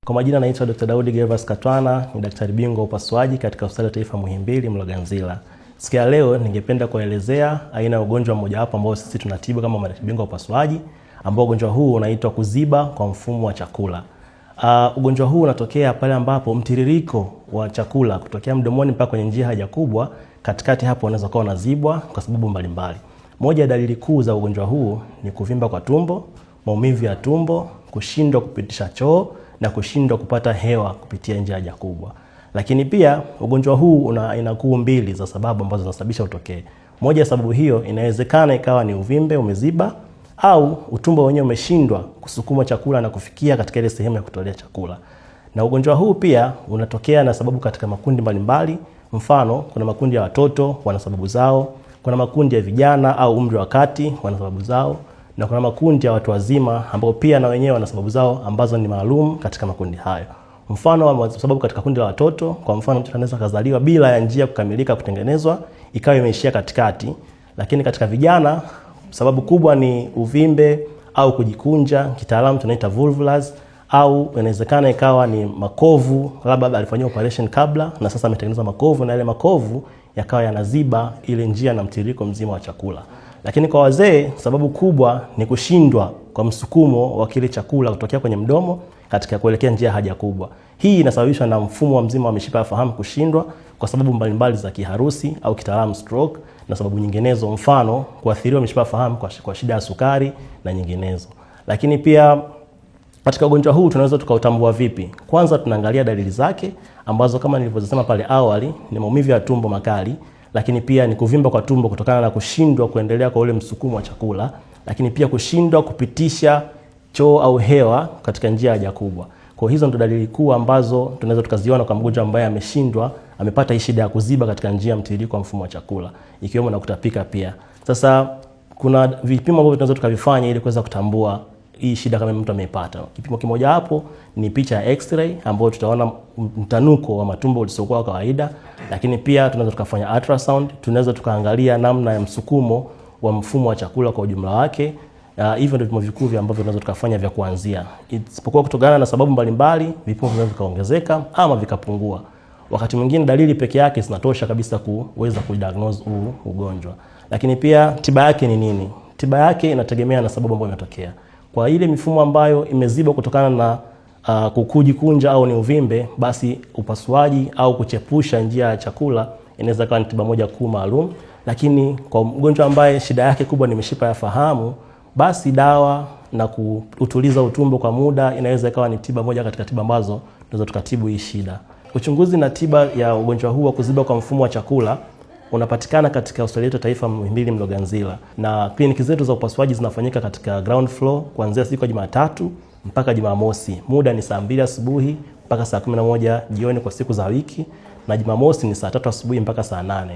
Kwa majina naitwa Dr. Daudi Gervas Katwana, ni daktari bingwa upasuaji katika Hospitali ya Taifa Muhimbili Mloganzila. Siku ya leo ningependa kuelezea aina ya ugonjwa mmoja hapo ambao sisi tunatibu kama madaktari bingwa upasuaji, ambao ugonjwa huu unaitwa kuziba kwa mfumo wa chakula. Ugonjwa huu unatokea pale ambapo mtiririko wa chakula kutokea mdomoni mpaka kwenye njia haja kubwa, katikati hapo unaweza kuwa unazibwa kwa sababu mbalimbali. Moja ya dalili kuu za ugonjwa huu ni kuvimba kwa tumbo, maumivu ya tumbo, kushindwa kupitisha choo na kushindwa kupata hewa kupitia njia haja kubwa. Lakini pia ugonjwa huu una aina kuu mbili za sababu ambazo zinasababisha utokee. Moja ya sababu hiyo inawezekana ikawa ni uvimbe umeziba au utumbo wenyewe umeshindwa kusukuma chakula na kufikia katika ile sehemu ya kutolea chakula. Na ugonjwa huu pia unatokea na sababu katika makundi mbalimbali. Mfano, kuna makundi ya watoto wana sababu zao, kuna makundi ya vijana au umri wa kati wana sababu zao, na kuna makundi ya watu wazima ambao pia na wenyewe wana sababu zao ambazo ni maalum katika makundi hayo. Mfano wa sababu katika kundi la watoto, kwa mfano mtoto anaweza kuzaliwa bila ya njia kukamilika kutengenezwa ikawa imeishia katikati. Lakini katika vijana sababu kubwa ni uvimbe au kujikunja, kitaalamu tunaita volvulus, au inawezekana ikawa ni makovu, labda alifanyia operation kabla na sasa ametengeneza makovu na ile makovu yakawa yanaziba ile njia na mtiririko mzima wa chakula. Lakini kwa wazee sababu kubwa ni kushindwa kwa msukumo wa kile chakula kutokea kwenye mdomo katika kuelekea njia haja kubwa. Hii inasababishwa na mfumo wa mzima wa mishipa ya fahamu kushindwa kwa sababu mbalimbali za kiharusi au kitaalamu stroke na sababu nyinginezo, mfano kuathiriwa mishipa ya fahamu kwa shida ya sukari na nyinginezo. Lakini pia katika ugonjwa huu tunaweza tukautambua vipi? Kwanza tunaangalia dalili zake ambazo kama nilivyosema pale awali ni maumivu ya tumbo makali, lakini pia ni kuvimba kwa tumbo kutokana na kushindwa kuendelea kwa ule msukumo wa chakula, lakini pia kushindwa kupitisha choo au hewa katika njia haja kubwa. Kwa hizo ndo dalili kuu ambazo tunaweza tukaziona kwa mgonjwa ambaye ameshindwa, amepata hii shida ya kuziba katika njia mtiririko wa mfumo wa chakula, ikiwemo na kutapika pia. Sasa kuna vipimo ambavyo tunaweza tukavifanya ili kuweza kutambua hii shida kama mtu ameipata. Kipimo kimoja hapo ni picha ya x-ray ambayo tutaona mtanuko wa matumbo ulisokuwa kawaida, lakini pia tunaweza tukafanya ultrasound, tunaweza tukaangalia namna ya msukumo wa mfumo wa chakula kwa ujumla wake. Hivyo ndio vipimo vikuu ambavyo tunaweza tukafanya vya kuanzia. Isipokuwa kutokana na sababu mbalimbali, vipimo vinaweza vikaongezeka ama vikapungua. Wakati mwingine dalili peke yake zinatosha kabisa kuweza kudiagnose ugonjwa. Lakini pia tiba yake ni nini? Tiba yake inategemea na sababu ambayo imetokea. Kwa ile mifumo ambayo imeziba kutokana na kujikunja au ni uvimbe, basi upasuaji au kuchepusha njia ya chakula inaweza kuwa ni tiba moja kuu maalum. Lakini kwa mgonjwa ambaye shida yake kubwa ni mishipa ya fahamu, basi dawa na kutuliza utumbo kwa muda inaweza ikawa ni tiba moja katika tiba ambazo tunaweza tukatibu hii shida. Uchunguzi na tiba ya ugonjwa huu wa kuziba kwa mfumo wa chakula unapatikana katika Hospitali yetu ya Taifa Muhimbili Mloganzila, na kliniki zetu za upasuaji zinafanyika katika ground floor kuanzia siku ya Jumatatu mpaka Jumamosi. Muda ni saa 2 asubuhi mpaka saa 11 jioni kwa siku za wiki, na Jumamosi ni saa 3 asubuhi mpaka saa 8.